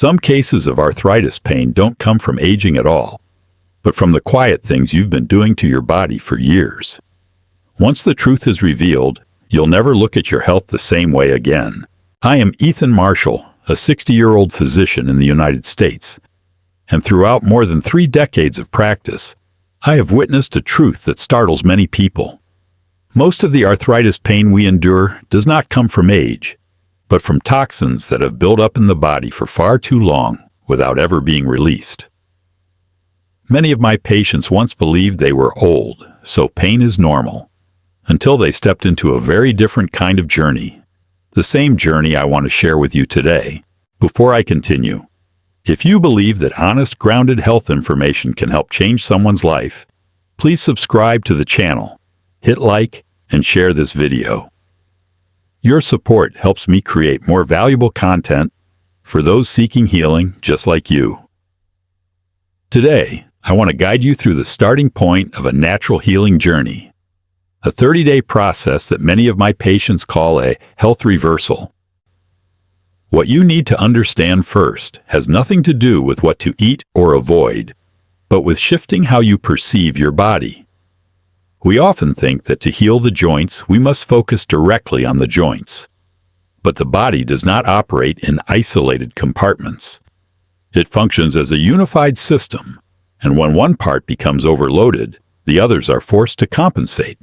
Some cases of arthritis pain don't come from aging at all, but from the quiet things you've been doing to your body for years. Once the truth is revealed, you'll never look at your health the same way again. I am Ethan Marshall, a 60-year-old physician in the United States, and throughout more than 3 decades of practice, I have witnessed a truth that startles many people. Most of the arthritis pain we endure does not come from age, but from toxins that have built up in the body for far too long without ever being released. Many of my patients once believed they were old, so pain is normal, until they stepped into a very different kind of journey. The same journey I want to share with you today. Before I continue, if you believe that honest, grounded health information can help change someone's life, please subscribe to the channel, hit like, and share this video. Your support helps me create more valuable content for those seeking healing just like you. Today, I want to guide you through the starting point of a natural healing journey, a 30-day process that many of my patients call a health reversal. What you need to understand first has nothing to do with what to eat or avoid, but with shifting how you perceive your body. We often think that to heal the joints, we must focus directly on the joints. But the body does not operate in isolated compartments. It functions as a unified system, and when one part becomes overloaded, the others are forced to compensate.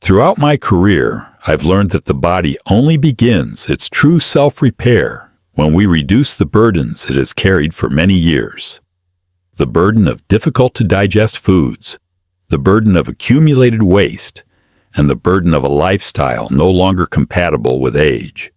Throughout my career, I've learned that the body only begins its true self-repair when we reduce the burdens it has carried for many years. The burden of difficult-to-digest foods, the burden of accumulated waste, and the burden of a lifestyle no longer compatible with age.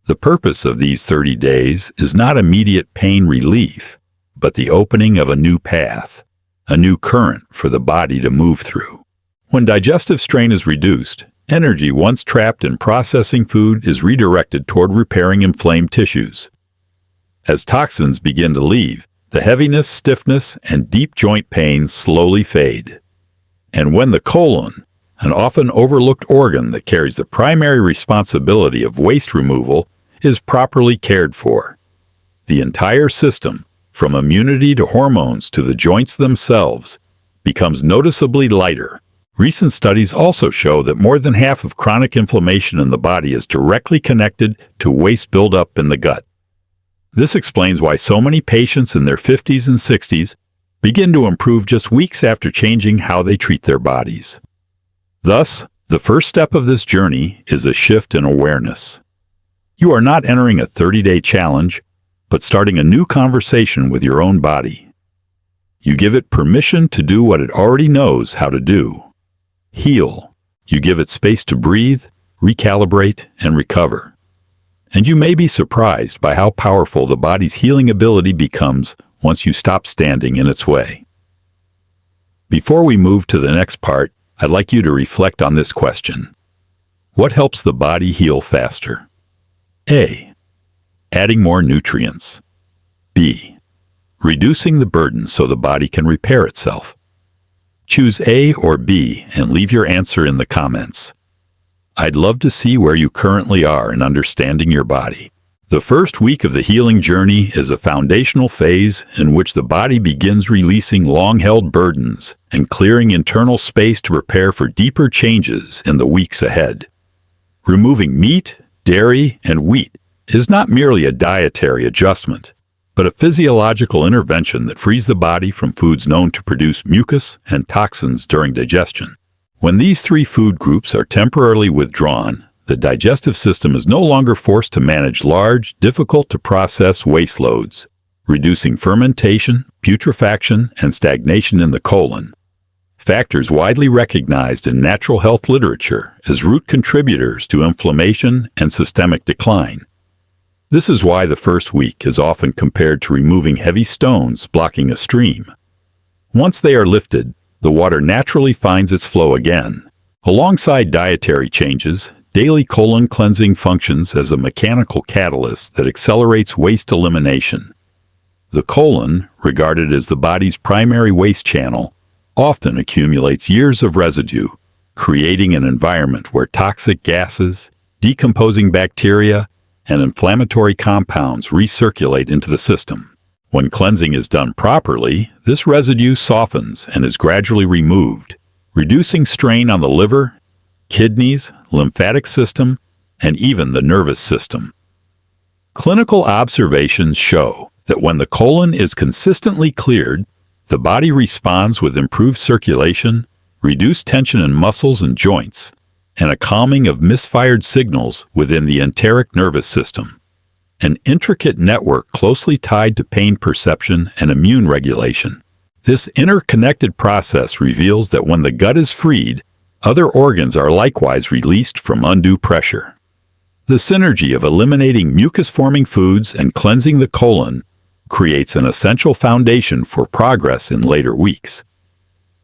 The purpose of these 30 days is not immediate pain relief, but the opening of a new path, a new current for the body to move through. When digestive strain is reduced, energy once trapped in processing food is redirected toward repairing inflamed tissues. As toxins begin to leave, the heaviness, stiffness, and deep joint pain slowly fade. And when the colon, an often overlooked organ that carries the primary responsibility of waste removal, is properly cared for, the entire system, from immunity to hormones to the joints themselves, becomes noticeably lighter. Recent studies also show that more than half of chronic inflammation in the body is directly connected to waste buildup in the gut. This explains why so many patients in their 50s and 60s begin to improve just weeks after changing how they treat their bodies. Thus, the first step of this journey is a shift in awareness. You are not entering a 30-day challenge, but starting a new conversation with your own body. You give it permission to do what it already knows how to do. Heal. You give it space to breathe, recalibrate, and recover. And you may be surprised by how powerful the body's healing ability becomes once you stop standing in its way. Before we move to the next part, I'd like you to reflect on this question. What helps the body heal faster? A. Adding more nutrients. B. Reducing the burden so the body can repair itself. Choose A or B and leave your answer in the comments. I'd love to see where you currently are in understanding your body. The first week of the healing journey is a foundational phase in which the body begins releasing long-held burdens and clearing internal space to prepare for deeper changes in the weeks ahead. Removing meat, dairy, and wheat is not merely a dietary adjustment, but a physiological intervention that frees the body from foods known to produce mucus and toxins during digestion. When these 3 food groups are temporarily withdrawn, the digestive system is no longer forced to manage large, difficult-to-process waste loads, reducing fermentation, putrefaction, and stagnation in the colon, factors widely recognized in natural health literature as root contributors to inflammation and systemic decline. This is why the first week is often compared to removing heavy stones blocking a stream. Once they are lifted, the water naturally finds its flow again. Alongside dietary changes, daily colon cleansing functions as a mechanical catalyst that accelerates waste elimination. The colon, regarded as the body's primary waste channel, often accumulates years of residue, creating an environment where toxic gases, decomposing bacteria, and inflammatory compounds recirculate into the system. When cleansing is done properly, this residue softens and is gradually removed, reducing strain on the liver, kidneys, lymphatic system, and even the nervous system. Clinical observations show that when the colon is consistently cleared, the body responds with improved circulation, reduced tension in muscles and joints, and a calming of misfired signals within the enteric nervous system, an intricate network closely tied to pain perception and immune regulation. This interconnected process reveals that when the gut is freed, other organs are likewise released from undue pressure. The synergy of eliminating mucus-forming foods and cleansing the colon creates an essential foundation for progress in later weeks.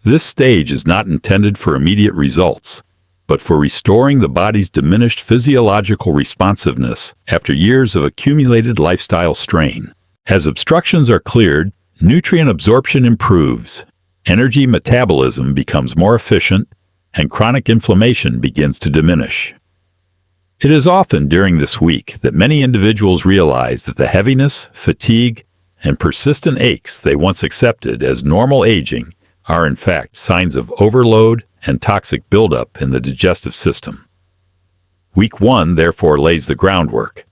This stage is not intended for immediate results, but for restoring the body's diminished physiological responsiveness after years of accumulated lifestyle strain. As obstructions are cleared, nutrient absorption improves, energy metabolism becomes more efficient, and chronic inflammation begins to diminish. It is often during this week that many individuals realize that the heaviness, fatigue, and persistent aches they once accepted as normal aging are in fact signs of overload and toxic buildup in the digestive system. Week 1 therefore lays the groundwork.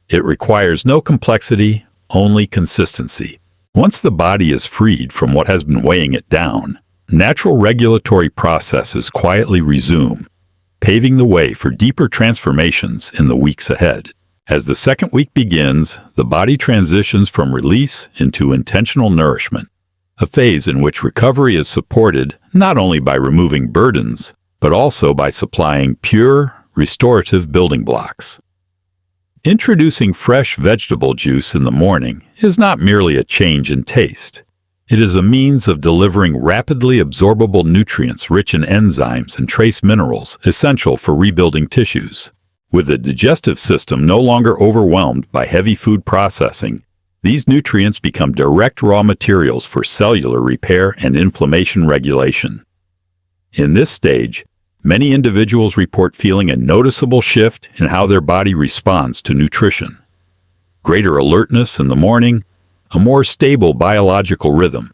It requires no complexity, only consistency. Once the body is freed from what has been weighing it down, natural regulatory processes quietly resume, paving the way for deeper transformations in the weeks ahead. As the second week begins, the body transitions from release into intentional nourishment, a phase in which recovery is supported not only by removing burdens, but also by supplying pure, restorative building blocks. Introducing fresh vegetable juice in the morning is not merely a change in taste. It is a means of delivering rapidly absorbable nutrients rich in enzymes and trace minerals essential for rebuilding tissues. With the digestive system no longer overwhelmed by heavy food processing, these nutrients become direct raw materials for cellular repair and inflammation regulation. In this stage, many individuals report feeling a noticeable shift in how their body responds to nutrition. Greater alertness in the morning, a more stable biological rhythm,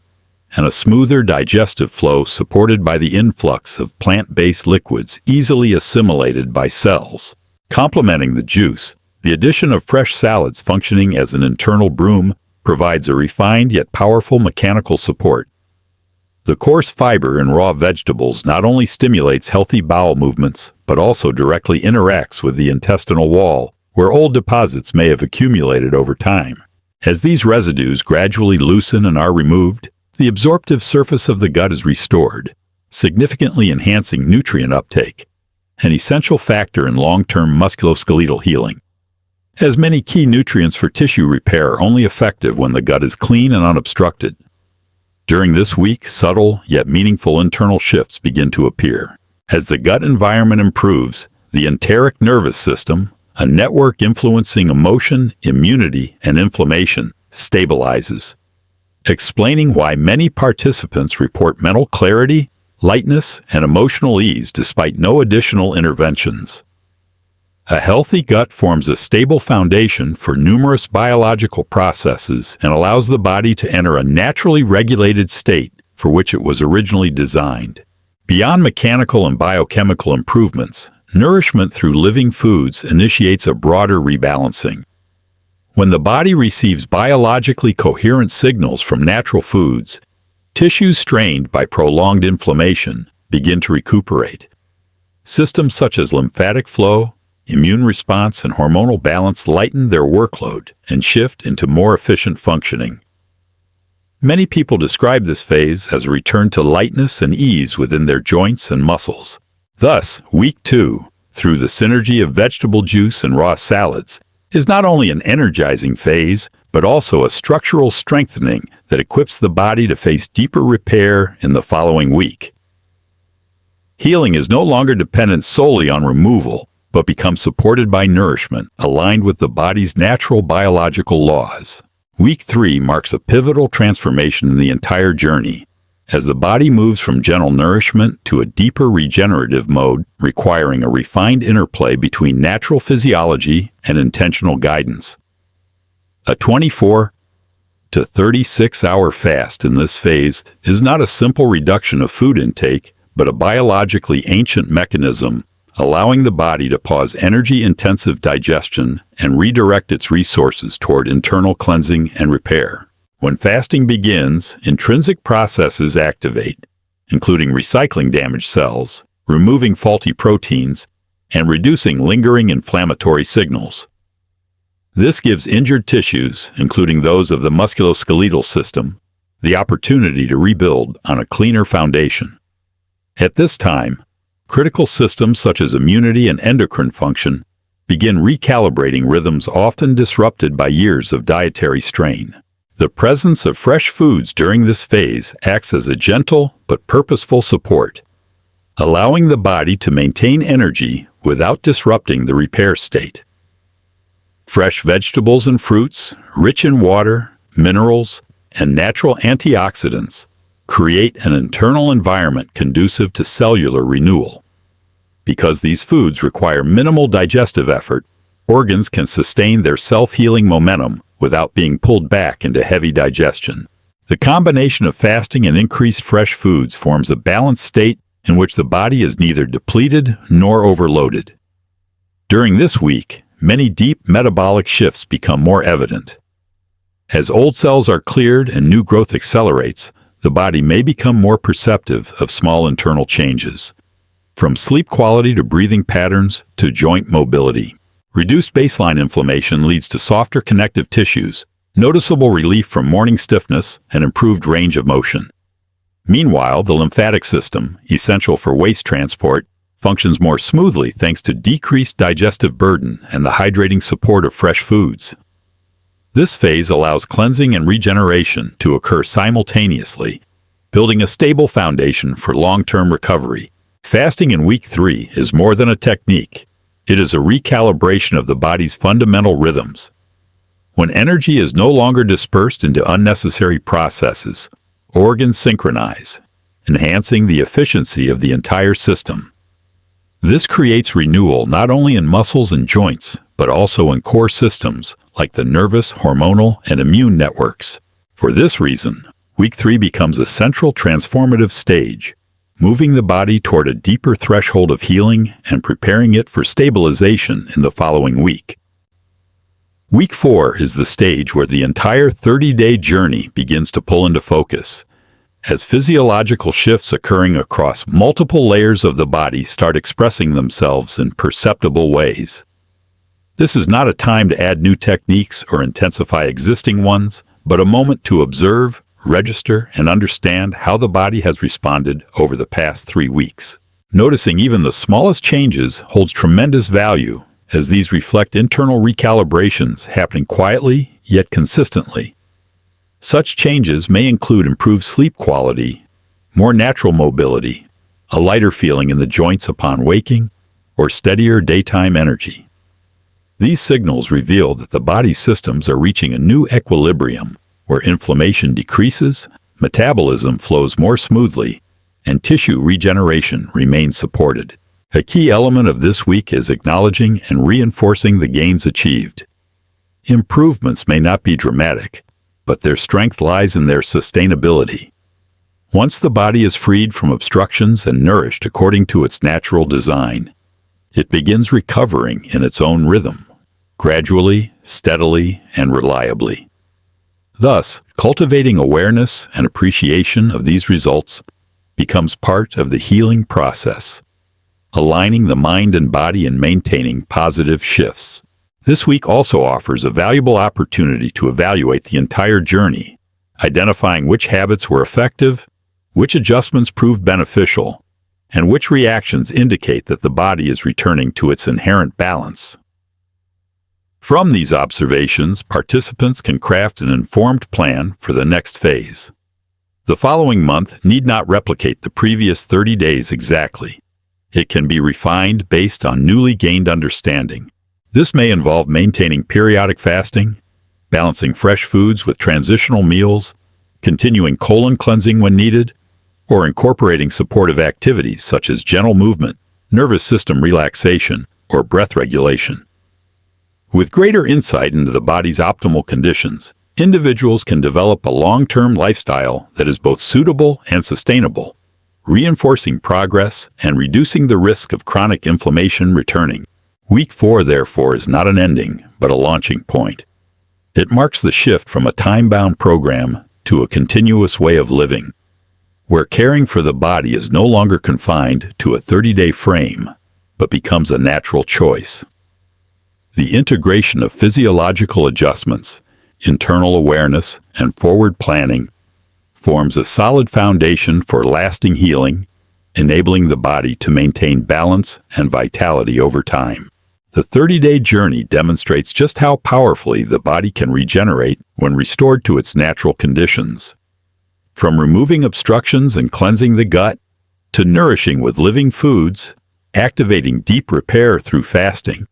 and a smoother digestive flow supported by the influx of plant-based liquids easily assimilated by cells. Complementing the juice, the addition of fresh salads functioning as an internal broom provides a refined yet powerful mechanical support. The coarse fiber in raw vegetables not only stimulates healthy bowel movements, but also directly interacts with the intestinal wall, where old deposits may have accumulated over time. As these residues gradually loosen and are removed, the absorptive surface of the gut is restored, significantly enhancing nutrient uptake, an essential factor in long-term musculoskeletal healing. As many key nutrients for tissue repair are only effective when the gut is clean and unobstructed. During this week, subtle yet meaningful internal shifts begin to appear. As the gut environment improves, the enteric nervous system, a network influencing emotion, immunity, and inflammation, stabilizes, explaining why many participants report mental clarity, lightness, and emotional ease despite no additional interventions. A healthy gut forms a stable foundation for numerous biological processes and allows the body to enter a naturally regulated state for which it was originally designed. Beyond mechanical and biochemical improvements, nourishment through living foods initiates a broader rebalancing. When the body receives biologically coherent signals from natural foods, tissues strained by prolonged inflammation begin to recuperate. Systems such as lymphatic flow, immune response, and hormonal balance lighten their workload and shift into more efficient functioning. Many people describe this phase as a return to lightness and ease within their joints and muscles. Thus, week 2, through the synergy of vegetable juice and raw salads, is not only an energizing phase, but also a structural strengthening that equips the body to face deeper repair in the following week. Healing is no longer dependent solely on removal, but becomes supported by nourishment aligned with the body's natural biological laws. Week 3 marks a pivotal transformation in the entire journey, as the body moves from gentle nourishment to a deeper regenerative mode, requiring a refined interplay between natural physiology and intentional guidance. A 24 to 36-hour fast in this phase is not a simple reduction of food intake, but a biologically ancient mechanism allowing the body to pause energy-intensive digestion and redirect its resources toward internal cleansing and repair. When fasting begins, intrinsic processes activate, including recycling damaged cells, removing faulty proteins, and reducing lingering inflammatory signals. This gives injured tissues, including those of the musculoskeletal system, the opportunity to rebuild on a cleaner foundation. At this time, critical systems such as immunity and endocrine function begin recalibrating rhythms often disrupted by years of dietary strain. The presence of fresh foods during this phase acts as a gentle but purposeful support, allowing the body to maintain energy without disrupting the repair state. Fresh vegetables and fruits, rich in water, minerals, and natural antioxidants, create an internal environment conducive to cellular renewal. Because these foods require minimal digestive effort, organs can sustain their self-healing momentum without being pulled back into heavy digestion. The combination of fasting and increased fresh foods forms a balanced state in which the body is neither depleted nor overloaded. During this week, many deep metabolic shifts become more evident. As old cells are cleared and new growth accelerates, the body may become more perceptive of small internal changes, from sleep quality to breathing patterns to joint mobility. Reduced baseline inflammation leads to softer connective tissues, noticeable relief from morning stiffness, and improved range of motion. Meanwhile, the lymphatic system, essential for waste transport, functions more smoothly thanks to decreased digestive burden and the hydrating support of fresh foods. This phase allows cleansing and regeneration to occur simultaneously, building a stable foundation for long-term recovery. Fasting in week 3 is more than a technique. It is a recalibration of the body's fundamental rhythms. When energy is no longer dispersed into unnecessary processes, organs synchronize, enhancing the efficiency of the entire system. This creates renewal not only in muscles and joints, but also in core systems like the nervous, hormonal, and immune networks. For this reason, week 3 becomes a central transformative stage, moving the body toward a deeper threshold of healing and preparing it for stabilization in the following week. Week 4 is the stage where the entire 30-day journey begins to pull into focus, as physiological shifts occurring across multiple layers of the body start expressing themselves in perceptible ways. This is not a time to add new techniques or intensify existing ones, but a moment to observe, register, and understand how the body has responded over the past 3 weeks. Noticing even the smallest changes holds tremendous value, as these reflect internal recalibrations happening quietly yet consistently. Such changes may include improved sleep quality, more natural mobility, a lighter feeling in the joints upon waking, or steadier daytime energy. These signals reveal that the body's systems are reaching a new equilibrium, where inflammation decreases, metabolism flows more smoothly, and tissue regeneration remains supported. A key element of this week is acknowledging and reinforcing the gains achieved. Improvements may not be dramatic, but their strength lies in their sustainability. Once the body is freed from obstructions and nourished according to its natural design, it begins recovering in its own rhythm, gradually, steadily, and reliably. Thus, cultivating awareness and appreciation of these results becomes part of the healing process, aligning the mind and body and maintaining positive shifts. This week also offers a valuable opportunity to evaluate the entire journey, identifying which habits were effective, which adjustments proved beneficial, and which reactions indicate that the body is returning to its inherent balance. From these observations, participants can craft an informed plan for the next phase. The following month need not replicate the previous 30 days exactly. It can be refined based on newly gained understanding. This may involve maintaining periodic fasting, balancing fresh foods with transitional meals, continuing colon cleansing when needed, or incorporating supportive activities such as gentle movement, nervous system relaxation, or breath regulation. With greater insight into the body's optimal conditions, individuals can develop a long-term lifestyle that is both suitable and sustainable, reinforcing progress and reducing the risk of chronic inflammation returning. Week 4, therefore, is not an ending, but a launching point. It marks the shift from a time-bound program to a continuous way of living, where caring for the body is no longer confined to a 30-day frame, but becomes a natural choice. The integration of physiological adjustments, internal awareness, and forward planning forms a solid foundation for lasting healing, enabling the body to maintain balance and vitality over time. The 30-day journey demonstrates just how powerfully the body can regenerate when restored to its natural conditions. From removing obstructions and cleansing the gut, to nourishing with living foods, activating deep repair through fasting,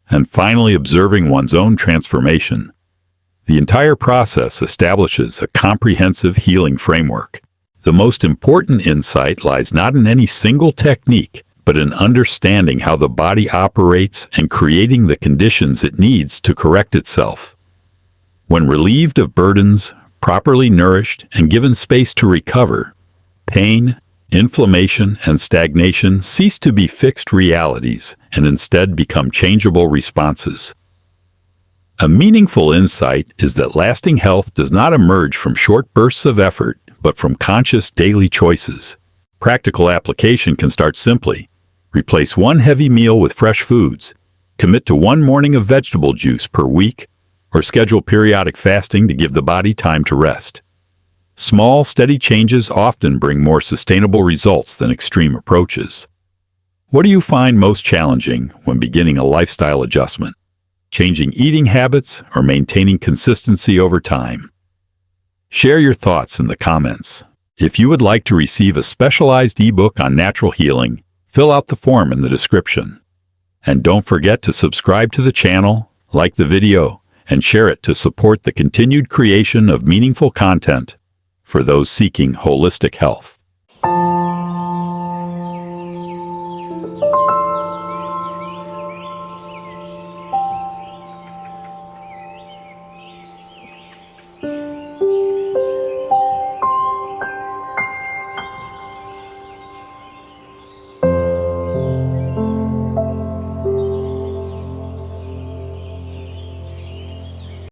and finally observing one's own transformation, the entire process establishes a comprehensive healing framework. The most important insight lies not in any single technique, but in understanding how the body operates and creating the conditions it needs to correct itself. When relieved of burdens, properly nourished, and given space to recover, pain, inflammation, and stagnation cease to be fixed realities and instead become changeable responses. A meaningful insight is that lasting health does not emerge from short bursts of effort, but from conscious daily choices. Practical application can start simply. Replace one heavy meal with fresh foods, commit to one morning of vegetable juice per week, or schedule periodic fasting to give the body time to rest. Small, steady changes often bring more sustainable results than extreme approaches. What do you find most challenging when beginning a lifestyle adjustment? Changing eating habits or maintaining consistency over time? Share your thoughts in the comments. If you would like to receive a specialized ebook on natural healing, fill out the form in the description. And don't forget to subscribe to the channel, like the video, and share it to support the continued creation of meaningful content for those seeking holistic health.